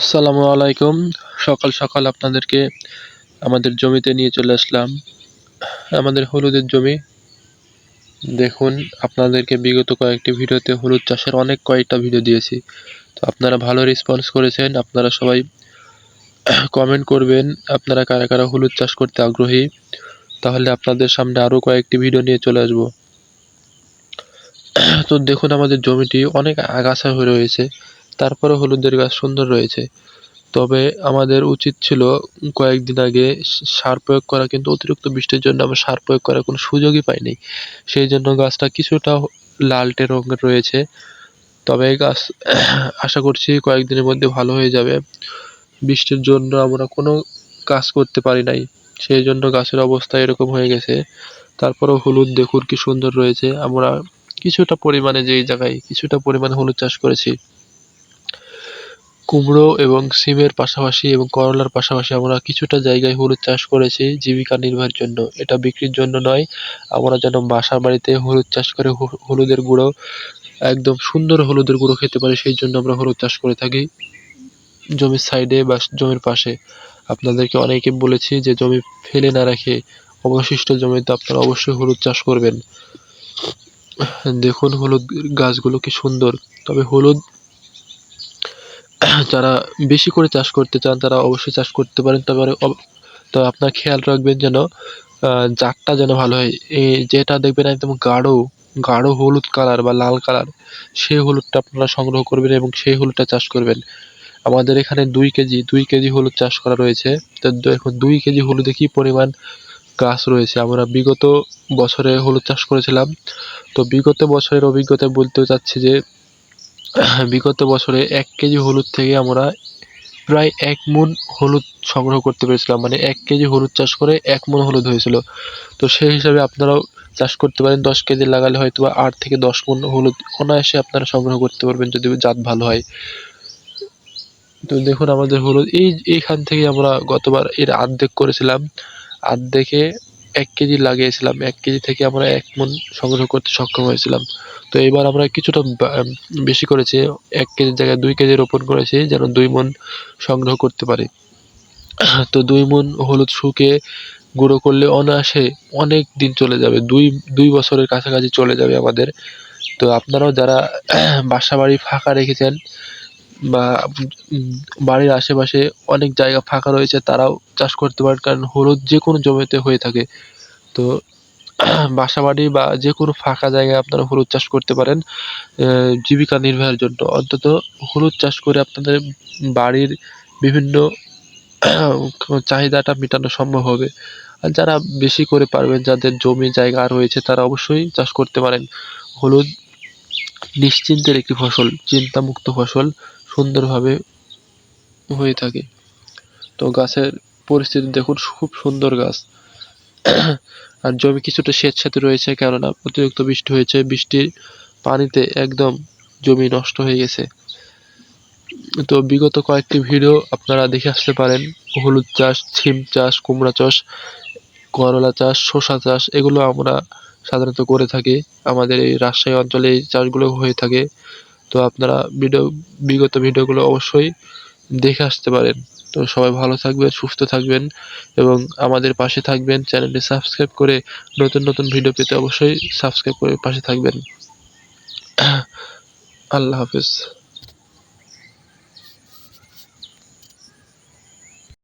আসসালামু আলাইকুম। সকাল সকাল আপনাদেরকে আমাদের জমিতে নিয়ে চলে আসলাম। আমাদের হলুদের জমি। দেখুন, আপনাদেরকে বিগত কয়েকটি ভিডিওতে হলুদ চাষের অনেক কয়েকটা ভিডিও দিয়েছি। তো আপনারা ভালো রেসপন্স করেছেন। আপনারা সবাই কমেন্ট করবেন আপনারা কারা কারা হলুদ চাষ করতে আগ্রহী। তাহলে আপনাদের সামনে আরও কয়েকটি ভিডিও নিয়ে চলে আসব। তো দেখুন, আমাদের জমিটি অনেক আগাছা হয়ে রয়েছে, তারপরে হলুদের গাছ সুন্দর রয়েছে। তবে আমাদের উচিত ছিল কয়েকদিন আগে সার প্রয়োগ করা, কিন্তু অতিরিক্ত বৃষ্টির জন্য আমরা সার প্রয়োগ করার কোনো সুযোগই পাইনি। সেই জন্য গাছটা কিছুটা লালটে রঙের রয়েছে। তবে এই গাছ আশা করছি কয়েকদিনের মধ্যে ভালো হয়ে যাবে। বৃষ্টির জন্য আমরা কোনো কাজ করতে পারি নাই, সেই জন্য গাছের অবস্থা এরকম হয়ে গেছে। তারপরেও হলুদ দেখুন কি সুন্দর রয়েছে। আমরা কিছুটা পরিমাণে, যেই জায়গায় কিছুটা পরিমাণে হলুদ চাষ করেছি, কুমড়ো এবং সিমের পাশাপাশি এবং করলার পাশাপাশি আমরা কিছুটা জায়গায় হলুদ চাষ করেছি জীবিকা নির্বাহের জন্য। এটা বিক্রির জন্য নয়, আমরা যেন বাসা বাড়িতে হলুদ চাষ করে হলুদের গুঁড়ো, একদম সুন্দর হলুদের গুঁড়ো খেতে পারি, সেই জন্য আমরা হলুদ চাষ করে থাকি জমির সাইডে বা জমির পাশে। আপনাদেরকে অনেকে বলেছি যে জমি ফেলে না রেখে অবশিষ্ট জমিতে আপনারা অবশ্যই হলুদ চাষ করবেন। দেখুন হলুদ গাছগুলো কি সুন্দর। তবে হলুদ যারা বেশি করে চাষ করতে চান তারা অবশ্যই চাষ করতে পারেন। তো আপনার খেয়াল রাখবেন যেন জাতটা যেন ভালো হয়। এই যেটা দেখবেন একদম গাঢ় গাঢ় হলুদ কালার বা লাল কালার, সেই হলুদটা আপনারা সংগ্রহ করবেন এবং সেই হলুদটা চাষ করবেন। আমাদের এখানে 2 কেজি হলুদ চাষ করা রয়েছে। তো দেখুন 2 কেজি হলুদে কি পরিমাণ গাছ রয়েছে। আমরা বিগত বছরে হলুদ চাষ করেছিলাম। তো বিগত বছরের অভিজ্ঞতা বলতে চাচ্ছি যে বিগত বছরে 1 কেজি হলুদ থেকে আমরা প্রায় 1 মণ হলুদ সংগ্রহ করতে পেরেছিলাম। মানে 1 কেজি হলুদ চাষ করে 1 মণ হলুদ হয়েছিল। তো সেই হিসাবে আপনারাও চাষ করতে পারেন। 10 কেজি লাগালে হয়তোবা 8 থেকে 10 মণ হলুদ অনায়াসে আপনারা সংগ্রহ করতে পারবেন যদি জাত ভালো হয়। তো দেখুন আমাদের হলুদ এইখান থেকে আমরা গতবার এর আর্ধেক করেছিলাম। আর্ধেকে 1 কেজি লাগিয়েছিলাম। 1 কেজি থেকে আমরা 1 মণ সংগ্রহ করতে সক্ষম হয়েছিলাম। তো এবার আমরা কিছুটা বেশি করেছি। 1 কেজির জায়গায় 2 কেজি রোপণ করেছি যেন 2 মণ সংগ্রহ করতে পারি। তো 2 মণ হলুদ শুকিয়ে গুঁড়ো করলে অনায়াসে অনেক দিন চলে যাবে। দুই বছরের কাছাকাছি চলে যাবে আমাদের। তো আপনারাও যারা বাসা বাড়ি ফাঁকা রেখেছেন বা বাড়ির আশেপাশে অনেক জায়গা ফাঁকা রয়েছে, তারাও চাষ করতে পারেন, কারণ হলুদ যেকোনো জমিতে হয়ে থাকে। তো বাসাবাড়ি বা যেকোনো ফাঁকা জায়গায় আপনারা হলুদ চাষ করতে পারেন জীবিকা নির্বাহের জন্য। অন্তত হলুদ চাষ করে আপনাদের বাড়ির বিভিন্ন চাহিদাটা মেটানো সম্ভব হবে। আর যারা বেশি করে পারবেন, যাদের জমি জায়গা রয়েছে, তারা অবশ্যই চাষ করতে পারেন। হলুদ নিশ্চিন্তের একটি ফসল, চিন্তামুক্ত ফসল, সুন্দরভাবে হয়ে থাকে। তো গাছের পরিস্থিতি দেখুন, খুব সুন্দর গাছ। আর জমি কিছুটা স্যাঁতসেঁতে রয়েছে, কেননা অতিরিক্ত বৃষ্টি হয়েছে। বৃষ্টির পানিতে একদম জমি নষ্ট হয়ে গেছে। তো বিগত কয়েকটি ভিডিও আপনারা দেখে আসতে পারেন। হলুদ চাষ, সিম চাষ, কুমড়া চাষ, করলা চাষ, শসা চাষ, এগুলো আমরা সাধারণত করে থাকি। আমাদের এই রাজশাহী অঞ্চলে এই চাষগুলো হয়ে থাকে। তো আপনারা বিগত ভিডিওগুলো অবশ্যই দেখে আসতে পারেন। তো সবাই ভালো থাকবেন, সুস্থ থাকবেন এবং আমাদের পাশে থাকবেন। চ্যানেলটি সাবস্ক্রাইব করে নতুন নতুন ভিডিও পেতে অবশ্যই সাবস্ক্রাইব করে পাশে থাকবেন। আল্লাহ হাফেজ।